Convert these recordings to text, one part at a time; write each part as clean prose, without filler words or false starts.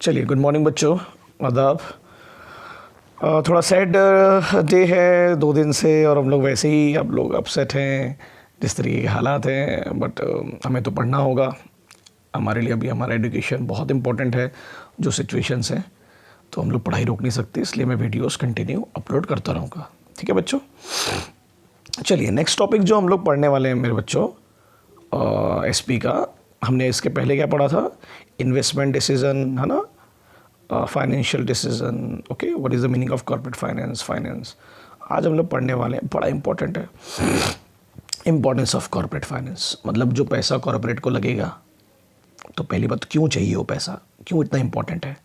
चलिए, good morning बच्चों, आदाब। थोड़ा सैड डे है 2 दिन से, और हम लोग वैसे ही अब लोग अपसेट हैं जिस तरीके के हालात हैं। बट हमें तो पढ़ना होगा। हमारे लिए अभी हमारा एजुकेशन बहुत इम्पोर्टेंट है। जो सिचुएशंस हैं तो हम लोग पढ़ाई रोक नहीं सकते, इसलिए मैं वीडियोस कंटिन्यू अपलोड करता रहूँगा। ठीक है बच्चों। चलिए, नेक्स्ट टॉपिक जो हम लोग पढ़ने वाले हैं मेरे बच्चों, एसपी का। हमने इसके पहले क्या पढ़ा था? इन्वेस्टमेंट डिसीजन, है ना, financial decision. Okay, what is the meaning of corporate finance. आज हम लोग पढ़ने वाले हैं, बड़ा इंपॉर्टेंट है, इम्पोर्टेंस ऑफ कॉर्पोरेट फाइनेंस। मतलब जो पैसा कॉर्पोरेट को लगेगा, तो पहली बात क्यों चाहिए वो पैसा, क्यों इतना इंपॉर्टेंट है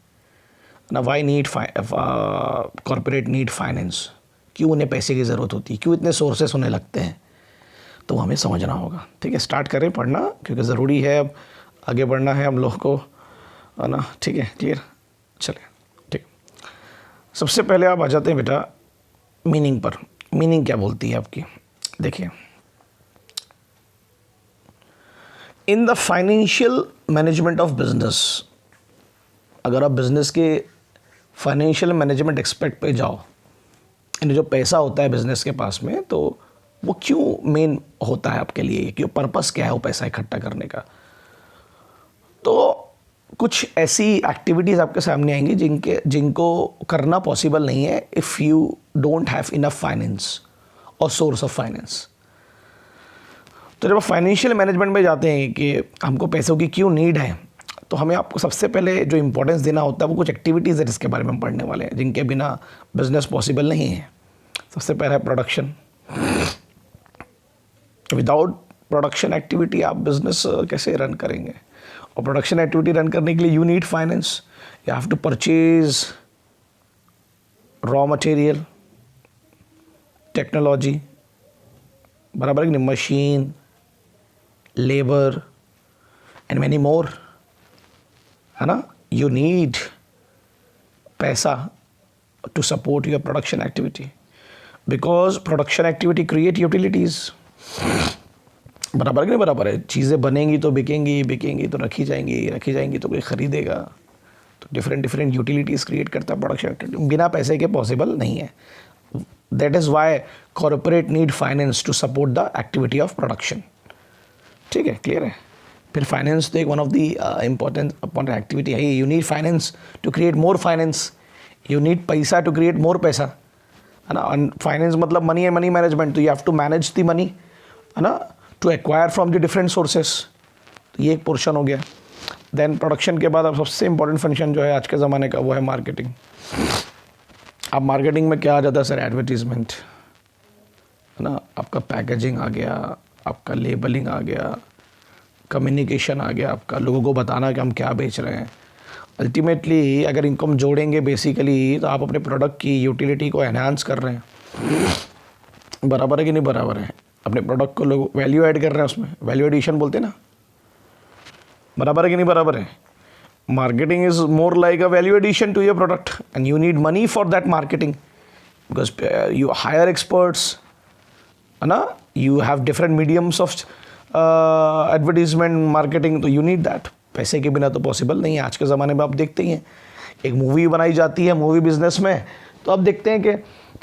ना। Why need corporate need finance, क्यों उन्हें पैसे की ज़रूरत होती है, क्यों इतने सोर्सेस उन्हें लगते हैं, तो हमें समझना होगा। ठीक है, स्टार्ट करें पढ़ना, क्योंकि ज़रूरी है, अब आगे बढ़ना है हम लोग को, है ना। ठीक है, क्लियर। चलिए, ठीक। सबसे पहले आप आ जाते हैं बेटा मीनिंग पर। मीनिंग क्या बोलती है आपकी? देखिए, in the financial management of business, अगर आप बिजनेस के फाइनेंशियल मैनेजमेंट एक्सपेक्ट पे जाओ, यानी जो पैसा होता है बिजनेस के पास में, तो वो क्यों मेन होता है आपके लिए, क्यों, पर्पस क्या है वो पैसा इकट्ठा करने का। तो कुछ ऐसी एक्टिविटीज़ आपके सामने आएंगी जिनको करना पॉसिबल नहीं है if you don't have enough finance और सोर्स ऑफ फाइनेंस। तो जब आप फाइनेंशियल मैनेजमेंट में जाते हैं कि हमको पैसों की क्यों नीड है, तो हमें आपको सबसे पहले जो इंपॉर्टेंस देना होता है वो कुछ एक्टिविटीज़ है जिसके बारे में हम पढ़ने वाले हैं, जिनके बिना बिजनेस पॉसिबल नहीं है। सबसे पहला है प्रोडक्शन। विदाउट प्रोडक्शन एक्टिविटी आप बिजनेस कैसे रन करेंगे? और प्रोडक्शन एक्टिविटी रन करने के लिए you need finance. You have to purchase raw material, technology, बराबर है कि नहीं, machine, labour and many more, है ना। यू नीड पैसा to support your production activity, because production activity create utilities. बराबर कि नहीं बराबर है? चीज़ें बनेंगी तो बिकेंगी, बिकेंगी तो रखी जाएंगी तो कोई ख़रीदेगा। तो डिफरेंट यूटिलिटीज़ क्रिएट करता है प्रोडक्शन एक्टिविटी, बिना पैसे के पॉसिबल नहीं है। That is why corporate need finance to support the activity of production. ठीक है, क्लियर है। फिर फाइनेंस तो एक one of the important activity है। You need finance to create more finance, you need पैसा टू क्रिएट मोर पैसा, है ना। फाइनेंस मतलब मनी एंड मनी मैनेजमेंट, तो you have to manage the money, है ना, to acquire from the different sources. तो ये एक पोर्शन हो गया। देन प्रोडक्शन के बाद अब सबसे इंपॉर्टेंट फंक्शन जो है आज के ज़माने का, वो है मार्केटिंग। अब मार्केटिंग में क्या आ जाता है सर? एडवर्टीजमेंट, है ना, आपका पैकेजिंग आ गया, आपका लेबलिंग आ गया, कम्युनिकेशन आ गया, आपका लोगों को बताना कि हम क्या बेच रहे हैं। अल्टीमेटली अगर इनको हम जोड़ेंगे बेसिकली, तो आप अपने प्रोडक्ट की यूटिलिटी को एनहांस कर रहे हैं। बराबर है कि नहीं बराबर है? अपने प्रोडक्ट को लोग वैल्यू ऐड कर रहे हैं, उसमें वैल्यू एडिशन बोलते हैं ना। बराबर है कि नहीं बराबर है? Marketing is more like a value addition to your product, and you need money for that marketing, because you hire experts, है ना, you have different mediums of advertisement marketing, तो यू नीड दैट। पैसे के बिना तो possible नहीं है। आज के ज़माने में आप देखते ही हैं, एक मूवी बनाई जाती है मूवी बिजनेस में, तो आप देखते हैं कि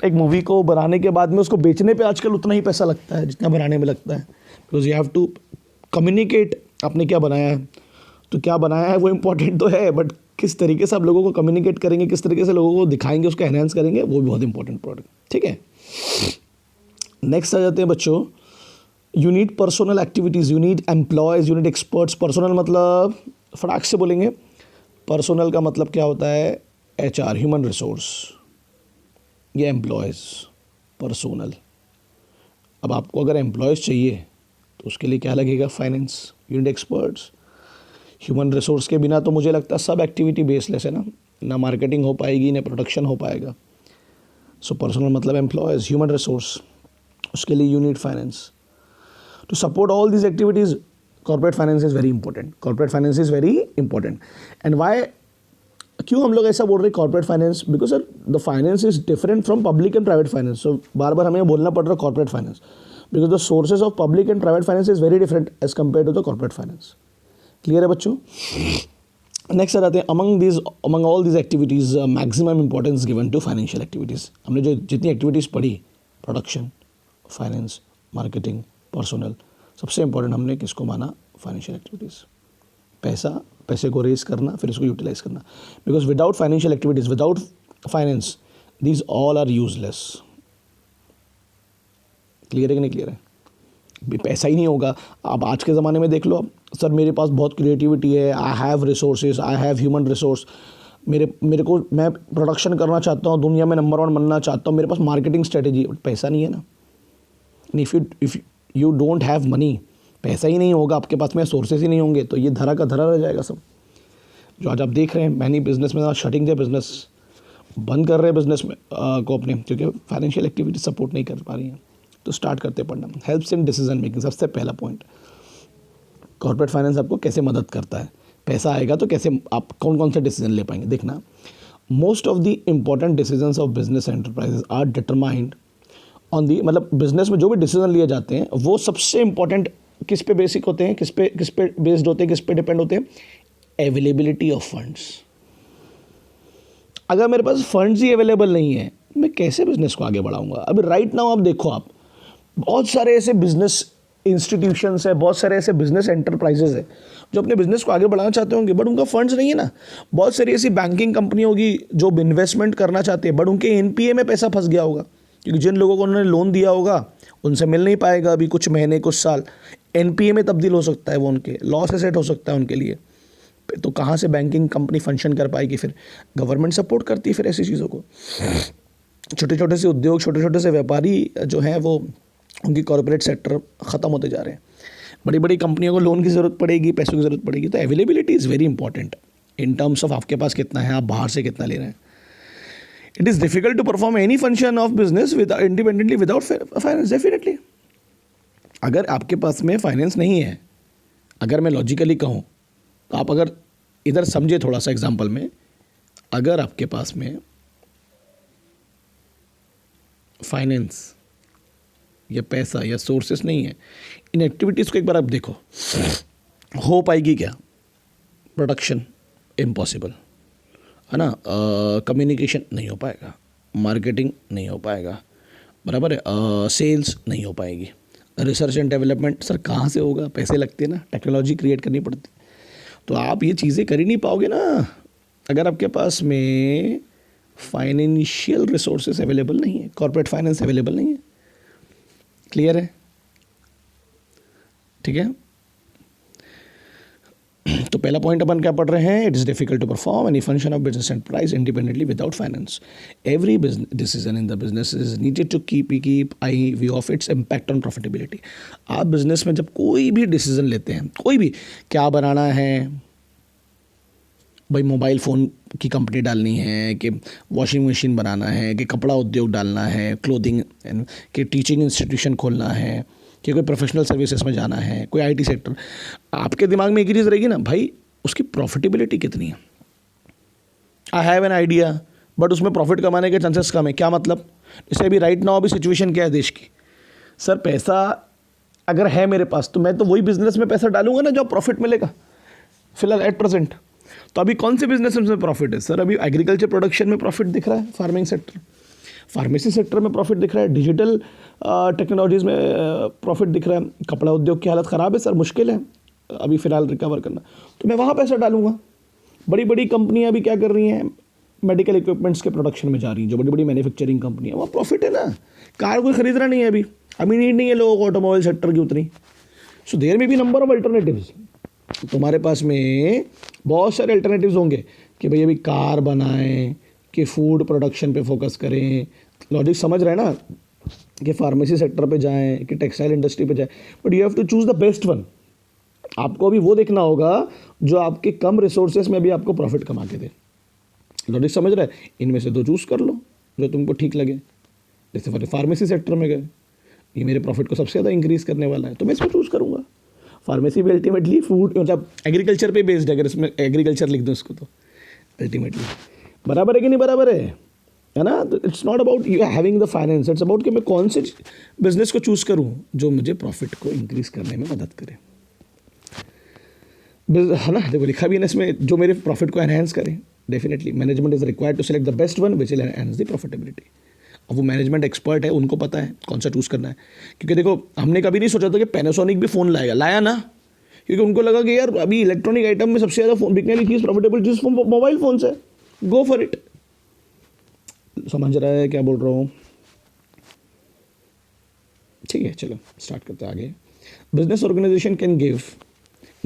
एक मूवी को बनाने के बाद में उसको बेचने पे आजकल उतना ही पैसा लगता है जितना बनाने में लगता है। Because you have to communicate आपने क्या बनाया है। तो क्या बनाया है वो इम्पोर्टेंट तो है, बट किस तरीके से आप लोगों को कम्युनिकेट करेंगे, किस तरीके से लोगों को दिखाएंगे, उसको एनहांस करेंगे, वो भी बहुत इंपॉर्टेंट प्रोडक्ट। ठीक है, नेक्स्ट आ जाते हैं बच्चों, you need personal activities, you need employees, you need experts. Personal मतलब फटाक से बोलेंगे, पर्सनल का मतलब क्या होता है? HR, ह्यूमन रिसोर्स, या एम्प्लॉयज़, पर्सनल। अब आपको अगर एम्प्लॉयज़ चाहिए तो उसके लिए क्या लगेगा? Finance. You need experts. Human resource के बिना तो मुझे लगता है सब एक्टिविटी बेसलेस है ना मार्केटिंग हो पाएगी, ना प्रोडक्शन हो पाएगा। सो पर्सनल मतलब एम्प्लॉयज़, ह्यूमन रिसोर्स, उसके लिए you need finance to support all these activities. Corporate finance is very important, corporate finance is very important. And why, क्यों हम लोग ऐसा बोल रहे हैं corporate finance? Because sir the finance is different from public and private finance. So बार बार हमें बोलना पड़ रहा है corporate finance, because the sources of public and private finance is very different as compare to the corporate finance. Clear है बच्चों? Next आ जाते हैं, among all these activities maximum importance given to financial activities. हमने जो जितनी activities पढ़ी, production, finance, marketing, personal, सबसे इंपॉर्टेंट हमने किसको माना? Financial activities. पैसे को रेज करना, फिर इसको यूटिलाइज करना। Because without financial activities, without finance, these all are useless. Clear है कि नहीं क्लियर है? पैसा ही नहीं होगा। अब आज के ज़माने में देख लो, अब सर मेरे पास बहुत क्रिएटिविटी है, I have resources, I have human resource, मेरे को, मैं प्रोडक्शन करना चाहता हूँ, दुनिया में नंबर 1 बनना चाहता हूँ, मेरे पास मार्केटिंग स्ट्रेटेजी, पैसा नहीं है ना। If you don't have money, पैसा ही नहीं होगा आपके पास में, सोर्सेज ही नहीं होंगे, तो ये धरा का धरा रह जाएगा सब। जो आज आप देख रहे हैं मैनी बिजनेस में शटिंग द बिजनेस, बंद कर रहे हैं बिजनेस में को अपने, क्योंकि फाइनेंशियल एक्टिविटी सपोर्ट नहीं कर पा रही हैं। तो स्टार्ट करते पढ़ना। हेल्प्स इन डिसीजन मेकिंग, सबसे पहला पॉइंट। कॉर्पोरेट फाइनेंस आपको कैसे मदद करता है? पैसा आएगा तो कैसे आप कौन कौन से डिसीजन ले पाएंगे? देखना, most of the important decisions of business enterprises are determined on the, मतलब बिजनेस में जो भी डिसीजन लिए जाते हैं वो सबसे इंपॉर्टेंट किस पे बेसिक होते हैं, किस पे बेस्ड होते हैं, किस पे डिपेंड होते हैं? Availability of funds. अगर मेरे पास फंड्स ही अवेलेबल नहीं है, मैं कैसे बिजनेस को आगे बढ़ाऊंगा? अभी राइट नाउ आप देखो, आप बहुत सारे ऐसे बिजनेस इंस्टीट्यूशंस है, बहुत सारे ऐसे बिजनेस एंटरप्राइजेज है जो अपने बिजनेस को आगे बढ़ाना चाहते होंगे, बट उनका फंड्स नहीं है ना। बहुत सारी ऐसी बैंकिंग कंपनी होगी जो इन्वेस्टमेंट करना चाहते हैं, बट उनके एनपीए में पैसा फंस गया होगा, क्योंकि जिन लोगों को उन्होंने लोन दिया होगा उनसे मिल नहीं पाएगा अभी कुछ महीने, कुछ साल, एनपीए में तब्दील हो सकता है, वो उनके लॉस एसेट हो सकता है उनके लिए। तो कहाँ से बैंकिंग कंपनी फंक्शन कर पाएगी? फिर गवर्नमेंट सपोर्ट करती है फिर ऐसी चीज़ों को। छोटे छोटे से उद्योग, छोटे छोटे से व्यापारी जो हैं वो, उनकी कॉर्पोरेट सेक्टर ख़त्म होते जा रहे हैं। बड़ी बड़ी कंपनियों को लोन की ज़रूरत पड़ेगी, पैसों की ज़रूरत पड़ेगी। तो availability is very important in terms of आपके पास कितना है, आप बाहर से कितना ले रहे हैं। It is difficult to perform any function of business independently without finance, definitely. अगर आपके पास में फाइनेंस नहीं है, अगर मैं लॉजिकली कहूँ तो आप अगर इधर समझे थोड़ा सा एग्जाम्पल में, अगर आपके पास में फाइनेंस या पैसा या सोर्सेस नहीं है, इन एक्टिविटीज़ को एक बार आप देखो, हो पाएगी क्या? प्रोडक्शन इम्पॉसिबल है ना, कम्युनिकेशन नहीं हो पाएगा, मार्केटिंग नहीं हो पाएगा, बराबर है, सेल्स नहीं हो पाएगी, रिसर्च एंड डेवलपमेंट सर कहाँ से होगा? पैसे लगते हैं ना, टेक्नोलॉजी क्रिएट करनी पड़ती। तो आप ये चीज़ें कर ही नहीं पाओगे ना अगर आपके पास में फाइनेंशियल रिसोर्सेज अवेलेबल नहीं है, कॉर्पोरेट फाइनेंस अवेलेबल नहीं है। क्लियर है? ठीक है। तो पहला पॉइंट अपन क्या पढ़ रहे हैं? It is difficult to perform any function of business enterprise independently without finance. Every decision in the business is needed to keep eye view of its impact on profitability. आप बिजनेस में जब कोई भी decision लेते हैं, कोई भी, क्या बनाना है भाई, मोबाइल फ़ोन की कंपनी डालनी है कि वॉशिंग मशीन बनाना है कि कपड़ा उद्योग डालना है, क्लोथिंग कि टीचिंग इंस्टीट्यूशन खोलना है कि कोई प्रोफेशनल सर्विसेज में जाना है, कोई आईटी सेक्टर, आपके दिमाग में एक ही चीज़ रहेगी ना भाई, उसकी प्रॉफिटेबिलिटी कितनी है। I have an idea but उसमें प्रॉफिट कमाने के चांसेस कम है। क्या मतलब? जैसे अभी राइट नाउ अभी सिचुएशन क्या है देश की, सर पैसा अगर है मेरे पास तो मैं तो वही बिजनेस में पैसा डालूंगा ना जो प्रॉफिट मिलेगा फिलहाल एट प्रेजेंट। तो अभी कौन से बिजनेस में प्रॉफिट है? सर अभी एग्रीकल्चर प्रोडक्शन में प्रॉफिट दिख रहा है, फार्मिंग सेक्टर, फार्मेसी सेक्टर में प्रॉफिट दिख रहा है, डिजिटल टेक्नोलॉजीज़ में प्रॉफिट दिख रहा है। कपड़ा उद्योग की हालत ख़राब है सर, मुश्किल है अभी फ़िलहाल रिकवर करना, तो मैं वहाँ पैसा डालूंगा। बड़ी बड़ी कंपनियाँ अभी क्या कर रही हैं? मेडिकल इक्विपमेंट्स के प्रोडक्शन में जा रही हैं, जो बड़ी बड़ी मैन्युफैक्चरिंग कंपनियाँ, वहाँ प्रॉफिट है ना। कार कोई खरीद रहा नहीं है अभी नीड नहीं है लोगों को ऑटोमोबाइल सेक्टर की उतनी। सो देयर में भी नंबर ऑफ अल्टरनेटिव्स। तुम्हारे पास में बहुत सारे अल्टरनेटिव्स होंगे कि भाई अभी कार बनाएं, कि फूड प्रोडक्शन पे फोकस करें, लॉजिक समझ रहे हैं ना, कि फार्मेसी सेक्टर पे जाएं, कि टेक्सटाइल इंडस्ट्री पे जाएं, but you have to choose the best one. आपको अभी वो देखना होगा जो आपके कम रिसोर्सेज में भी आपको प्रॉफिट कमा के दे। लॉजिक समझ रहे हैं? इनमें से दो चूज़ कर लो जो तुमको ठीक लगे। जैसे फार्मेसी सेक्टर में गए, ये मेरे प्रॉफिट को सबसे ज़्यादा इंक्रीज़ करने वाला है, तो मैं इसको चूज़ करूँगा। फार्मेसी भी अल्टीमेटली फूड, मतलब एग्रीकल्चर पे बेस्ड है, अगर इसमें एग्रीकल्चर लिख दो इसको तो अल्टीमेटली बराबर है कि नहीं बराबर है ना। तो it's not about you having the finance, it's about कि मैं कौन से बिजनेस को चूज़ करूँ जो मुझे प्रॉफिट को इंक्रीज़ करने में मदद करे। है ना, देखो लिखा भी है ना इसमें, जो मेरे प्रॉफिट को एनहेंस करें। Definitely management is required to select the best one which will enhance the profitability. अब वो मैनेजमेंट एक्सपर्ट है, उनको पता है कौन सा चूज़ करना है। क्योंकि देखो हमने कभी नहीं सोचा था कि पैनासोनिक भी फ़ोन लाया ना, क्योंकि उनको लगा कि यार अभी इलेक्ट्रॉनिक आइटम में सबसे ज़्यादा फोन बिकने वाली चीज़, प्रॉफिटेबल चीज़ मोबाइल फ़ोन है, गो फॉर इट। समझ रहा है क्या बोल रहा हूँ? ठीक है, चलो स्टार्ट करते हैं आगे। Business organisation can give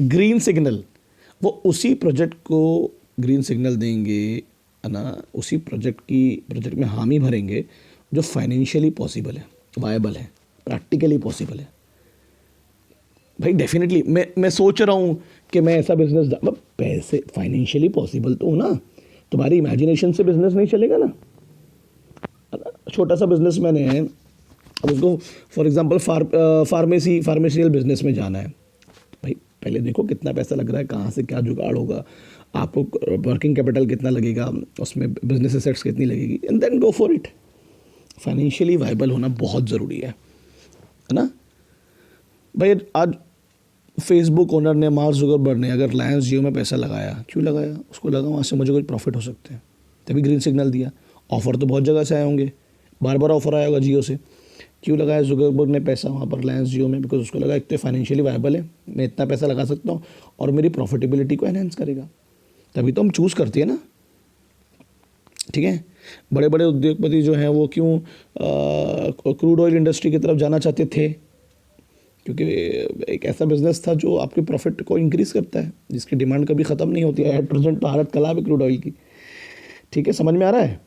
green signal, वो उसी प्रोजेक्ट को ग्रीन सिग्नल देंगे, है ना, उसी प्रोजेक्ट में हामी भरेंगे जो फाइनेंशियली पॉसिबल है, वायबल है, प्रैक्टिकली पॉसिबल है। भाई डेफिनेटली मैं सोच रहा हूँ कि मैं ऐसा बिजनेस, पैसे फाइनेंशियली पॉसिबल तो हो ना, तुम्हारी इमेजिनेशन से बिजनेस नहीं चलेगा ना। छोटा सा बिजनेसमैन है, अब उसको फॉर एग्जांपल फार्मेसियल बिजनेस में जाना है, भाई पहले देखो कितना पैसा लग रहा है, कहाँ से क्या जुगाड़ होगा, आपको वर्किंग कैपिटल कितना लगेगा, उसमें बिजनेस एसेट्स कितनी लगेगी, and then go for it. Financially viable होना बहुत ज़रूरी है ना। भाई आज फेसबुक ओनर ने, मार्क जुकरबर्ग ने अगर रिलायंस जियो में पैसा लगाया, क्यों लगाया? उसको लगा वहाँ से मुझे कुछ प्रॉफिट हो सकते हैं, तभी ग्रीन सिग्नल दिया। ऑफ़र तो बहुत जगह से आए होंगे, बार बार ऑफर आया होगा जियो से, क्यों लगाया जुकरबर्ग ने पैसा वहाँ पर रिलायंस जियो में? बिकॉज उसको लगा एक तो फाइनेंशियली वायबल है, मैं इतना पैसा लगा सकता हूँ और मेरी प्रॉफिटेबिलिटी को एनहेंस करेगा, तभी तो हम चूज़ करते हैं ना। ठीक है, बड़े बड़े उद्योगपति जो हैं वो क्यों क्रूड ऑयल इंडस्ट्री की तरफ जाना चाहते थे? क्योंकि एक ऐसा बिजनेस था जो आपके प्रॉफिट को इंक्रीज़ करता है, जिसकी डिमांड कभी ख़त्म नहीं होती है। एट प्रेजेंट तो हालत खराब है क्रूड ऑयल की। ठीक है, समझ में आ रहा है?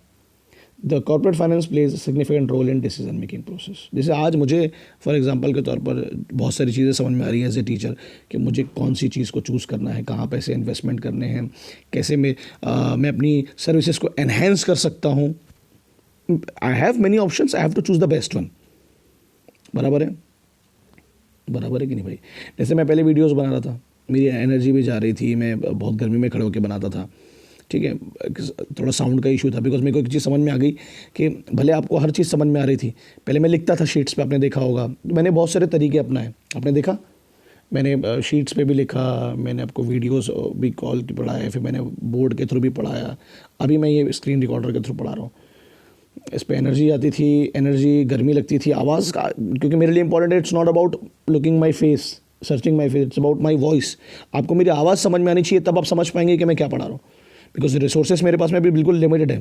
The corporate finance plays significant role in decision making process. जैसे आज मुझे फॉर एग्जांपल के तौर पर बहुत सारी चीज़ें समझ में आ रही है एज ए टीचर कि मुझे कौन सी चीज़ को चूज़ करना है, कहाँ पैसे इन्वेस्टमेंट करने हैं, कैसे मैं अपनी सर्विसेज को एनहेंस कर सकता हूँ। I have many options, I have to choose the best one. बराबर है? बराबर है कि नहीं भाई? जैसे मैं पहले वीडियोस बना रहा था, मेरी एनर्जी भी जा रही थी, मैं बहुत गर्मी में खड़े होकर बनाता था। ठीक है, थोड़ा साउंड का इशू था, बिकॉज मेरे को एक चीज़ समझ में आ गई कि भले आपको हर चीज़ समझ में आ रही थी, पहले मैं लिखता था शीट्स पे, आपने देखा होगा। मैंने बहुत सारे तरीके अपनाए, आपने देखा, मैंने शीट्स पे भी लिखा, मैंने आपको वीडियोस भी कॉल की पढ़ाया, फिर मैंने बोर्ड के थ्रू भी पढ़ाया, अभी मैं ये स्क्रीन रिकॉर्डर के थ्रू पढ़ा रहा हूँ। इस पर एनर्जी आती थी, एनर्जी, गर्मी लगती थी, आवाज़ का, क्योंकि मेरे लिए इंपॉर्टेंट है, it's not about looking my face, searching my face, it's about my voice. आपको मेरी आवाज़ समझ में आनी चाहिए, तब आप समझ पाएंगे कि मैं क्या पढ़ा रहा हूँ, बिकॉज रिसोर्सेज मेरे पास में भी बिल्कुल लिमिटेड है।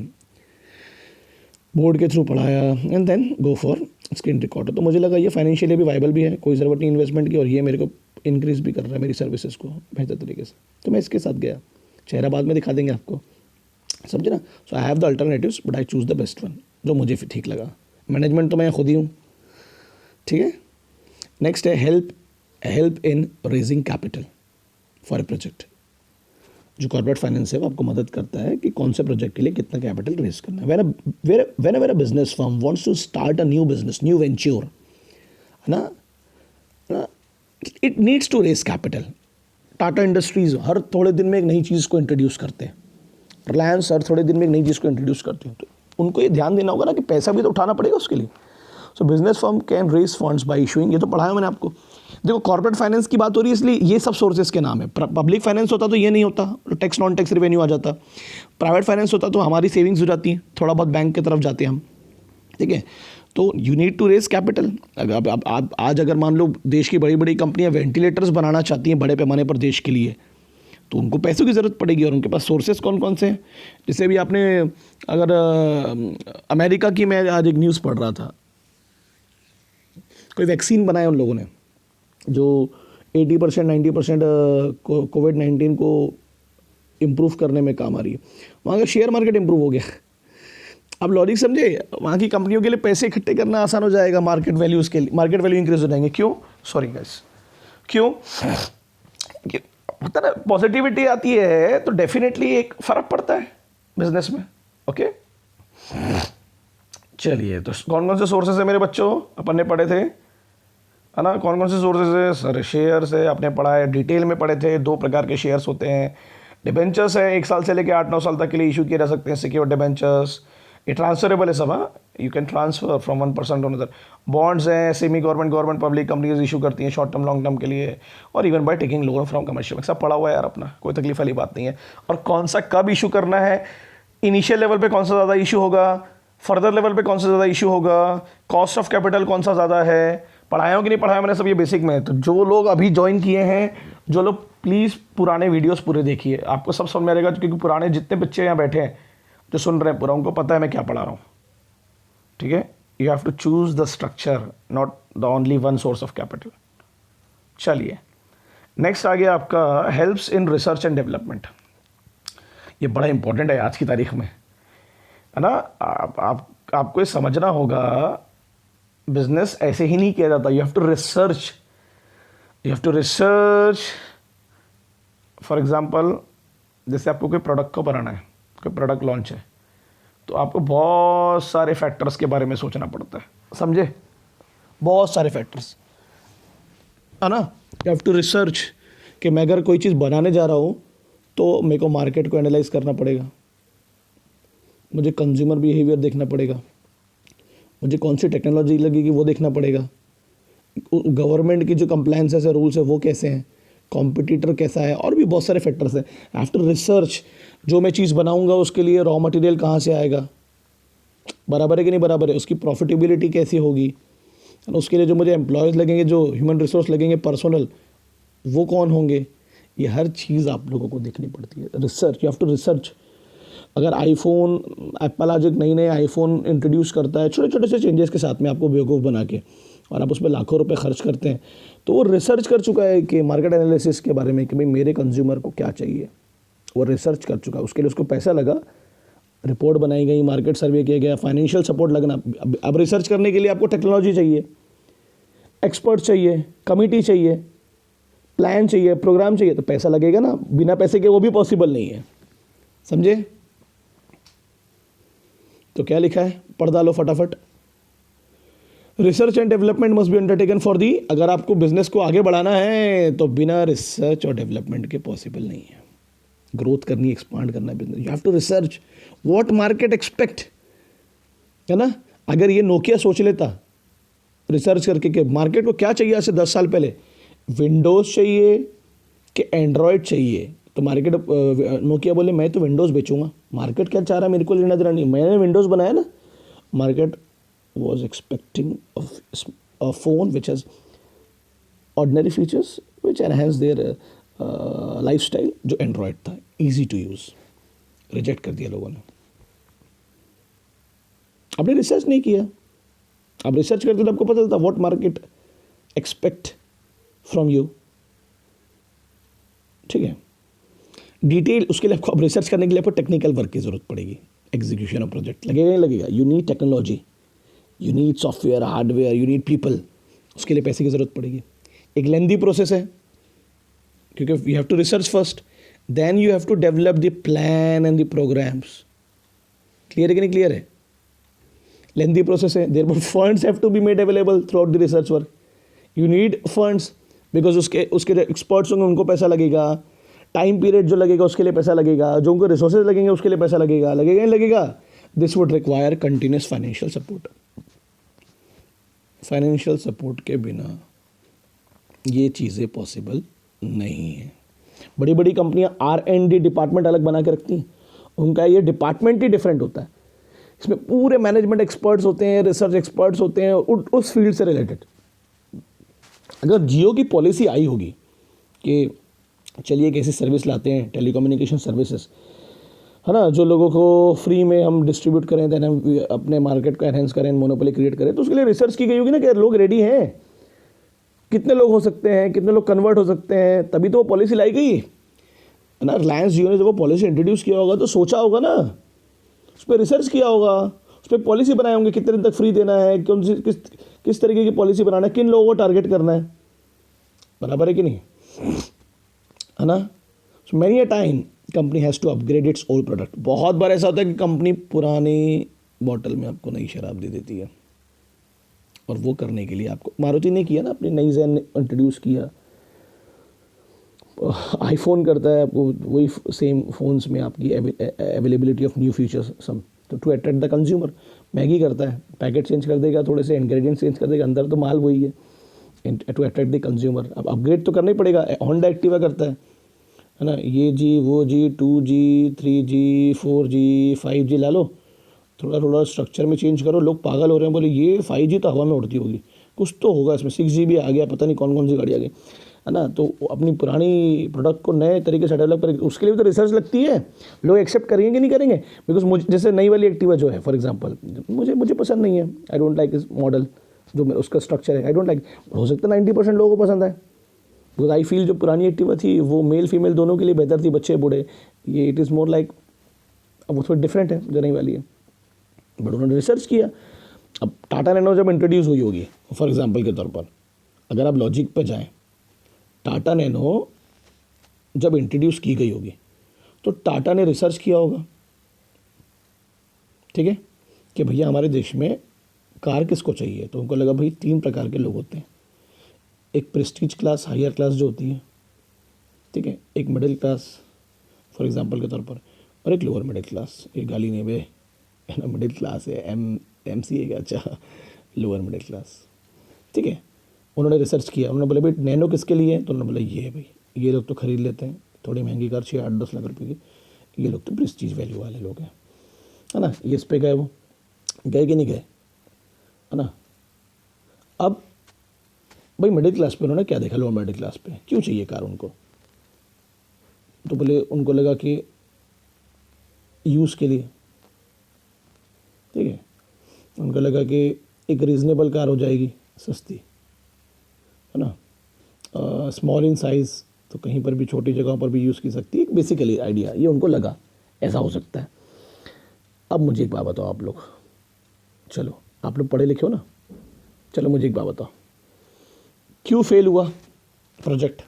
बोर्ड के थ्रू पढ़ाया and then go for screen recorder. तो मुझे लगा ये फाइनेंशियली भी वाइबल भी है, कोई ज़रूरत नहीं इन्वेस्टमेंट की, और ये मेरे को इंक्रीज़ भी कर रहा है मेरी सर्विसेज को बेहतर तरीके से। तो मैं इसके साथ गया, चेहरा बाद में दिखा देंगे आपको, समझे ना। So I have the alternatives but I choose the best one, जो मुझे ठीक लगा। मैनेजमेंट तो मैं खुद ही हूँ। ठीक है, नेक्स्ट है help in raising capital for a project. जो कॉर्पोरेट फाइनेंस है वो आपको मदद करता है कि कौन से प्रोजेक्ट के लिए कितना कैपिटल रेज करना है। Whenever a business firm wants to start a new business, new venture, है ना, it needs to raise capital. Tata industries हर थोड़े दिन में एक नई चीज़ को इंट्रोड्यूस करते हैं, रिलायंस हर थोड़े दिन में एक नई चीज़ को इंट्रोड्यूस करते हैं, तो उनको ये ध्यान देना होगा ना कि पैसा भी तो उठाना पड़ेगा उसके लिए। So business firm can raise funds by issuing, ये तो पढ़ाया मैंने आपको। देखो कॉर्पोरेट फाइनेंस की बात हो रही है इसलिए ये सब सोर्सेज के नाम है। पब्लिक फाइनेंस होता तो ये नहीं होता, टैक्स नॉन टैक्स रेवेन्यू आ जाता। प्राइवेट फाइनेंस होता तो हमारी सेविंग्स हो जाती हैं, थोड़ा बहुत बैंक की तरफ जाते हैं हम। ठीक है, तो you need to raise capital. अब आज अगर मान लो देश की बड़ी बड़ी कंपनियां वेंटिलेटर्स बनाना चाहती हैं बड़े पैमाने पर देश के लिए, तो उनको पैसों की ज़रूरत पड़ेगी, और उनके पास सोर्सेज कौन कौन से हैं। जैसे भी आपने अगर अमेरिका की, मैं आज एक न्यूज़ पढ़ रहा था, कोई वैक्सीन बनाया उन लोगों ने जो 80% 90% कोविड-19 को इम्प्रूव करने में काम आ रही है। वहाँ का शेयर मार्केट इम्प्रूव हो गया। अब लॉजिक समझे, वहाँ की कंपनियों के लिए पैसे इकट्ठे करना आसान हो जाएगा, मार्केट वैल्यूज़ के लिए, मार्केट वैल्यू इंक्रीज हो जाएंगे। क्यों? सॉरी गाइस, क्यों? पता ना, पॉजिटिविटी आती है तो डेफिनेटली एक फ़र्क पड़ता है बिजनेस में। ओके, चलिए, तो कौन कौन से सोर्सेज है मेरे बच्चों, अपन ने पढ़े थे, है ना। कौन कौन से सोर्सेज है सर? शेयर्स है, आपने पढ़ा है, डिटेल में पढ़े थे। 2 प्रकार के शेयर्स होते हैं। डिबेंचर्स है, 1 साल से लेकर 8-9 साल तक के लिए इशू किए जा सकते हैं सिक्योर डिबेंचर्स। ये ट्रांसफरेबल है सब, हाँ, you can transfer from one person to another. Bonds हैं, semi government government public companies issue करती हैं शॉर्ट टर्म लॉन्ग टर्म के लिए, और even by taking loan from commercial bank. सब पड़ा हुआ है यार अपना, कोई तकलीफ वाली बात नहीं है। और कौन सा कब इशू करना है, इनिशियल लेवल पे कौन सा ज़्यादा इशू होगा, फर्दर लेवल पे कौन सा ज़्यादा इशू होगा, कॉस्ट ऑफ कैपिटल कौन सा ज़्यादा है, पढ़ाया हो कि नहीं पढ़ाया मैंने, सब ये बेसिक में है। तो जो लोग अभी ज्वाइन किए हैं, जो लोग प्लीज़ पुराने वीडियोस पूरे देखिए, आपको सब समझ में आएगा, क्योंकि पुराने जितने बच्चे यहाँ बैठे हैं जो सुन रहे हैं पूरा, उनको पता है मैं क्या पढ़ा रहा हूँ। ठीक है, you have to choose the structure, not the only one source of capital. चलिए नेक्स्ट आ गया आपका helps in research and development. ये बड़ा इंपॉर्टेंट है आज की तारीख में, है ना। आपको ये समझना होगा, बिजनेस ऐसे ही नहीं किया जाता। You have to research, you have to research. For example, जैसे आपको कोई प्रोडक्ट को बनाना है, कोई प्रोडक्ट लॉन्च है, तो आपको बहुत सारे फैक्टर्स के बारे में सोचना पड़ता है, समझे, बहुत सारे फैक्टर्स, है ना। यू हैव टू रिसर्च कि मैं अगर कोई चीज़ बनाने जा रहा हूँ तो मेरे को मार्केट को एनालाइज करना पड़ेगा, मुझे कंज्यूमर बिहेवियर देखना पड़ेगा, मुझे कौन सी टेक्नोलॉजी लगेगी वो देखना पड़ेगा, गवर्नमेंट की जो कंप्लायंसेस है, रूल्स है वो कैसे हैं, कॉम्पिटिटर कैसा है, और भी बहुत सारे फैक्टर्स हैं। आफ्टर रिसर्च जो मैं चीज़ बनाऊंगा उसके लिए रॉ मटेरियल कहाँ से आएगा, बराबर है कि नहीं बराबर है, उसकी प्रॉफिटेबिलिटी कैसी होगी, उसके लिए जो मुझे एम्प्लॉयज़ लगेंगे, जो ह्यूमन रिसोर्स लगेंगे पर्सनल, वो कौन होंगे, ये हर चीज़ आप लोगों को देखनी पड़ती है। Research, you have to research. अगर आईफोन, एप्पल आज एक नई नई आईफोन इंट्रोड्यूस करता है छोटे छोटे से चेंजेस के साथ में आपको बेवकूफ़ बना के, और आप उसमें लाखों रुपए खर्च करते हैं, तो वो रिसर्च कर चुका है कि मार्केट एनालिसिस के बारे में कि भाई मेरे कंज्यूमर को क्या चाहिए, वो रिसर्च कर चुका है, उसके लिए उसको पैसा लगा, रिपोर्ट बनाई गई, मार्केट सर्वे किया गया, फाइनेंशियल सपोर्ट लगना। अब रिसर्च करने के लिए आपको टेक्नोलॉजी चाहिए, एक्सपर्ट चाहिए, कमिटी चाहिए, प्लान चाहिए, प्रोग्राम चाहिए, तो पैसा लगेगा ना, बिना पैसे के वो भी पॉसिबल नहीं है, समझे। तो क्या लिखा है, पढ़ डालो फटाफट। Research and development must be undertaken for the, अगर आपको बिजनेस को आगे बढ़ाना है तो बिना रिसर्च और डेवलपमेंट के पॉसिबल नहीं है। ग्रोथ करनी, एक्सपांड करना है business, you have to research what market expect, है ना। अगर ये नोकिया सोच लेता रिसर्च करके कि मार्केट को क्या चाहिए, आज से 10 साल पहले विंडोज़ चाहिए कि एंड्रॉयड चाहिए, तो मार्केट नोकिया बोले मैं तो विंडोज़ बेचूंगा, मार्केट क्या चाह रहा है मेरे को लेना देना नहीं, मैंने विंडोज़ बनाया ना। Market was expecting a phone which has ordinary features which enhance their lifestyle, जो एंड्रॉयड था, easy to use, रिजेक्ट कर दिया लोगों ने। आपने रिसर्च नहीं किया, आप रिसर्च करते तो आपको पता चलता what market expect from you, ठीक है। डिटेल उसके लिए आपको, अब रिसर्च करने के लिए आपको टेक्निकल वर्क की जरूरत पड़ेगी, एग्जीक्यूशन ऑफ प्रोजेक्ट लगेगा नहीं लगेगा, you need technology, you need software, hardware, you need people, उसके लिए पैसे की ज़रूरत पड़ेगी। एक लेंदी प्रोसेस है, क्योंकि you have to research first, then you have to develop the plan and the programmes. Clear है कि नहीं क्लियर है, लेंदी प्रोसेस है, there but funds have to be made available throughout the research work, you need funds because उसके जो experts होंगे उनको पैसा लगेगा, टाइम पीरियड जो लगेगा उसके लिए पैसा लगेगा, जो उनको रिसोर्सेज लगेंगे उसके लिए पैसा लगेगा, लगेगा नहीं लगेगा। This would require continuous financial support. Financial support के बिना ये चीज़ें पॉसिबल नहीं है। बड़ी बड़ी कंपनियां R&D डिपार्टमेंट अलग बना के रखती हैं, उनका ये डिपार्टमेंट ही डिफरेंट होता है, इसमें पूरे मैनेजमेंट एक्सपर्ट्स होते हैं, रिसर्च एक्सपर्ट्स होते हैं उस फील्ड से रिलेटेड। अगर जियो की पॉलिसी आई होगी कि चलिए एक ऐसी सर्विस लाते हैं, टेलीकम्युनिकेशन सर्विसेज, है ना, जो लोगों को फ्री में हम डिस्ट्रीब्यूट करें, देन हम अपने मार्केट को एनहेंस करें, मोनोपोली क्रिएट करें, तो उसके लिए रिसर्च की गई होगी ना कि लोग रेडी हैं, कितने लोग हो सकते हैं, कितने लोग कन्वर्ट हो सकते हैं, तभी तो वो पॉलिसी लाई गई है ना। रिलायंस जियो ने जब वो पॉलिसी इंट्रोड्यूस किया होगा तो सोचा होगा ना, उस पर रिसर्च किया होगा, उस पर पॉलिसी बनाए होंगे, कितने दिन तक फ्री देना है, कौन सी किस तरीके की पॉलिसी बनाना है, किन लोगों को टारगेट करना है, बराबर है कि नहीं, है ना। So many a time company has to upgrade its old product. बहुत बार ऐसा होता है कि कंपनी पुरानी बॉटल में आपको नई शराब दे देती है, और वो करने के लिए आपको, मारुति ने किया ना, अपनी नई जैन इंट्रोड्यूस किया, आईफोन करता है आपको वही सेम फोन्स में आपकी availability of new features some तो to attract the consumer Maggi करता है, पैकेट चेंज कर देगा, थोड़े से इंग्रेडिएंट्स चेंज कर देगा, अंदर तो माल वही है, टू अट्रैक्ट द कंज्यूमर। अब अपग्रेड तो करना ही पड़ेगा। होंडा एक्टिवा करता है ना, ये जी वो जी 2G 3G 4G 5G ला लो, थोड़ा थोड़ा स्ट्रक्चर में चेंज करो, लोग पागल हो रहे हैं, बोले ये 5G तो हवा में उड़ती होगी, कुछ तो होगा इसमें, 6G भी आ गया, पता नहीं कौन कौन सी गाड़ी आ गई, है ना। तो अपनी पुरानी प्रोडक्ट को नए तरीके से डेवलप करेंगे, उसके लिए भी तो रिसर्च लगती है। लोग एक्सेप्ट करेंगे कि नहीं करेंगे, बिकॉज मुझे जैसे नई वाली एक्टिवा जो है फॉर एग्जांपल, मुझे पसंद नहीं है, आई डोंट लाइक इस मॉडल, जो उसका स्ट्रक्चर है आई डोंट लाइक। हो सकता है 90% लोगों को पसंद है, बिकॉज आई फील जो पुरानी एक्टिवा थी वो मेल फीमेल दोनों के लिए बेहतर थी, बच्चे बूढ़े। ये इट इज़ मोर लाइक, अब वो थोड़ी डिफरेंट है जो नई वाली है, बट उन्होंने रिसर्च किया। अब टाटा नैनो जब इंट्रोड्यूस हुई होगी फॉर एग्जांपल के तौर पर, अगर आप लॉजिक पर जाएं, टाटा नैनो जब इंट्रोड्यूस की गई होगी तो टाटा ने रिसर्च किया होगा, ठीक है, कि भैया हमारे देश में कार किसको चाहिए। तो उनको लगा भाई 3 प्रकार के लोग होते हैं, एक प्रेस्टीज क्लास हायर क्लास जो होती है, ठीक है, एक मिडिल क्लास फॉर एग्जांपल के तौर पर, और एक लोअर मिडिल क्लास। ये गाली नहीं बे, है ना, मिडिल क्लास है, MCA का, अच्छा लोअर मिडिल क्लास, ठीक है। उन्होंने रिसर्च किया, उन्होंने बोले भाई नैनो किसके लिए है, तो उन्होंने बोला ये भाई ये लोग तो खरीद लेते हैं, थोड़ी महंगी कार 6-8-10 लाख रुपए की, ये लोग तो प्रेस्टीज वैल्यू वाले लोग हैं, है ना। ये इस पे गए, वो गए कि नहीं गए, है ना। अब भाई मिडिल क्लास पे उन्होंने क्या देखा, लोअर मिडिल क्लास पे क्यों चाहिए कार उनको, तो बोले उनको लगा कि यूज़ के लिए, ठीक है, उनको लगा कि एक रीज़नेबल कार हो जाएगी, सस्ती, है ना, स्मॉल इन साइज़, तो कहीं पर भी छोटी जगहों पर भी यूज़ की सकती है, एक बेसिकली आइडिया ये उनको लगा ऐसा हो सकता है। अब मुझे एक बात बताओ आप लोग, चलो आप लोग पढ़े लिखे हो ना, चलो मुझे एक बात बताओ, क्यों फेल हुआ प्रोजेक्ट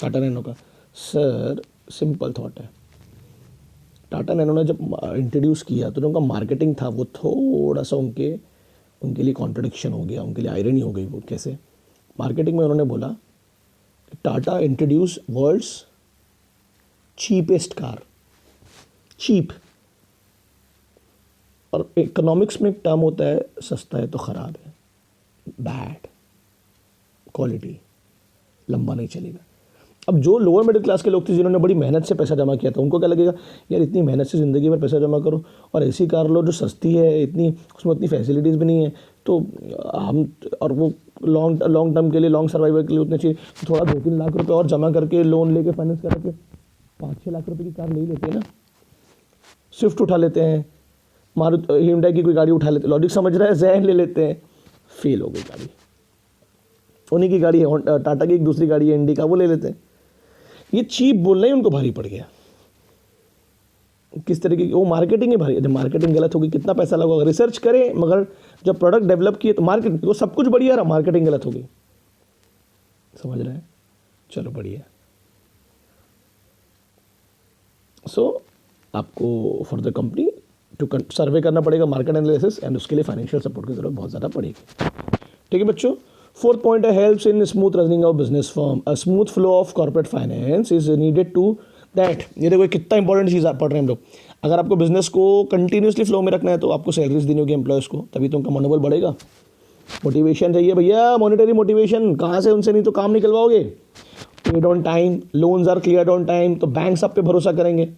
टाटा नैनो का। सर सिंपल थॉट है, टाटा नैनो ने जब इंट्रोड्यूस किया तो उनका मार्केटिंग था वो थोड़ा सा उनके लिए कॉन्ट्रडिक्शन हो गया, उनके लिए आयरनी हो गई। वो कैसे, मार्केटिंग में उन्होंने बोला Tata introduce world's cheapest car, cheap, और इकोनॉमिक्स में एक टर्म होता है सस्ता है तो ख़राब है, बैड क्वालिटी, लंबा नहीं चलेगा। अब जो लोअर मिडिल क्लास के लोग थे जिन्होंने बड़ी मेहनत से पैसा जमा किया था, उनको क्या लगेगा, यार इतनी मेहनत से ज़िंदगी भर पैसा जमा करो और ऐसी कार लो जो सस्ती है, इतनी उसमें उतनी फैसिलिटीज़ भी नहीं है, तो हम, और वो लॉन्ग टर्म के लिए, लॉन्ग सर्वाइवल के लिए उतने चाहिए, तो थोड़ा 2-3 लाख रुपए और जमा करके लोन लेके फाइनेंस करा के 5-6 लाख रुपए की कार ले लेते हैं ना, स्विफ्ट उठा लेते हैं, मारुति hyundai की कोई गाड़ी उठा लेते, लॉजिक समझ रहा है, जैन ले लेते हैं। फेल हो गई गाड़ी, उन्हीं की गाड़ी है, टाटा की एक दूसरी गाड़ी है इंडिका, वो ले लेते हैं। ये चीप बोलना ही उनको भारी पड़ गया, किस तरीके की वो मार्केटिंग है भारी, जब मार्केटिंग गलत होगी कितना पैसा लगा, रिसर्च करें, मगर जब प्रोडक्ट डेवलप किए तो मार्केट वो सब कुछ बढ़िया रहा, मार्केटिंग गलत होगी, समझ रहे हैं। चलो बढ़िया। सो आपको फॉर द कंपनी टू सर्वे करना पड़ेगा, मार्केट एनालिसिस, एंड उसके लिए फाइनेंशियल सपोर्ट की जरूरत बहुत ज़्यादा पड़ेगी, ठीक है बच्चों। फोर्थ पॉइंट है helps in smooth running of business firm, a smooth flow of corporate finance is needed to that. ये देखो कितना इंपॉर्टेंट चीज़ आप पढ़ रहे हैं हम लोग। अगर आपको बिजनेस को कंटिन्यूसली फ्लो में रखना है तो आपको सैलरीज देनी होगी एम्प्लॉयज़ को, तभी तो उनका मनोबल बढ़ेगा। मोटिवेशन चाहिए भैया, मॉनिटरी मोटिवेशन, कहाँ से उनसे नहीं तो काम निकलवाओगे। Paid on time, loans are clear on time, तो बैंक्स आप पे भरोसा करेंगे,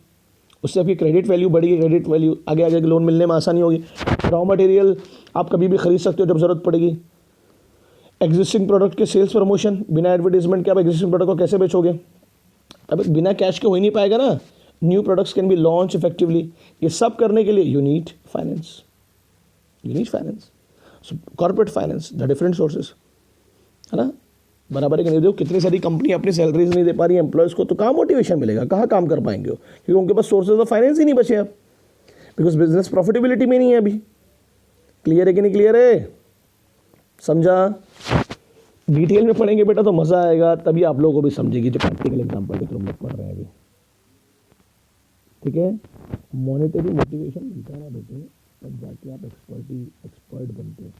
उससे आपकी क्रेडिट वैल्यू बढ़ेगी, क्रेडिट वैल्यू आगे आगे लोन मिलने में आसानी होगी। रॉ मटेरियल आप कभी भी खरीद सकते हो जब ज़रूरत पड़ेगी। एग्जिस्टिंग प्रोडक्ट के सेल्स प्रमोशन, बिना एडवर्टीजमेंट के आप एग्जिस्टिंग प्रोडक्ट को कैसे बेचोगे, अब बिना कैश के हो ही नहीं पाएगा ना। New products can be launch effectively, ये सब करने के लिए you need finance, so corporate finance, the different sources, है ना, बराबर है कि नहीं। देखो कितनी सारी कंपनी अपनी सैलरीज नहीं दे पा रही है एम्प्लॉयज़ को, तो कहाँ मोटिवेशन मिलेगा, कहाँ काम कर पाएंगे वो, क्योंकि उनके पास सोर्सेज ऑफ फाइनेंस ही नहीं बचे अब, बिकॉज बिजनेस प्रॉफिटेबिलिटी में नहीं है अभी। क्लियर है कि नहीं क्लियर है, समझा। डिटेल में पढ़ेंगे बेटा तो मज़ा आएगा, तभी आप लोगों को भी समझेगी जो प्रैक्टिकल एग्जाम्पल के थ्रू हम लोग पढ़ रहे हैं अभी, ठीक है। मॉनेटरी मोटिवेशन मिलता है ना बेटे, तब जाके आप एक्सपर्ट बनते हो।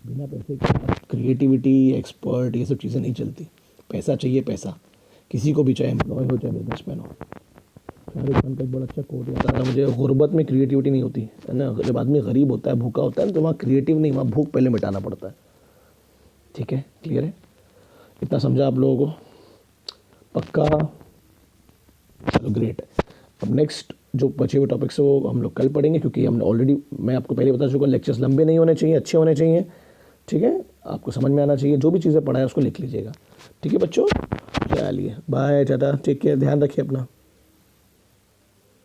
बिना पैसे के क्रिएटिविटी, एक्सपर्ट, ये सब चीज़ें नहीं चलती। पैसा चाहिए, पैसा, किसी को भी, चाहे एम्प्लॉय हो चाहे बिजनेसमैन हो, शाहरुख खान का एक बड़ा अच्छा कोट याद आ रहा है मुझे, गुर्बत में क्रिएटिविटी नहीं होती है ना, जब आदमी गरीब होता है, भूखा होता है ना, तो वहाँ क्रिएटिव नहीं, वहाँ भूख पहले मिटाना पड़ता है। ठीक है, क्लियर है, इतना समझा आप लोगों को? पक्का? चलो ग्रेट। अब नेक्स्ट जो बचे हुए टॉपिक्स है वो हम लोग कल पढ़ेंगे, क्योंकि हमने ऑलरेडी, मैं आपको पहले बता चुका, लेक्चर्स लंबे नहीं होने चाहिए, अच्छे होने चाहिए। ठीक है, आपको समझ में आना चाहिए, जो भी चीज़ें पढ़ा है उसको लिख लीजिएगा। ठीक है बच्चों, चलिए बाय, टाटा, टेक केयर, ध्यान रखिए अपना।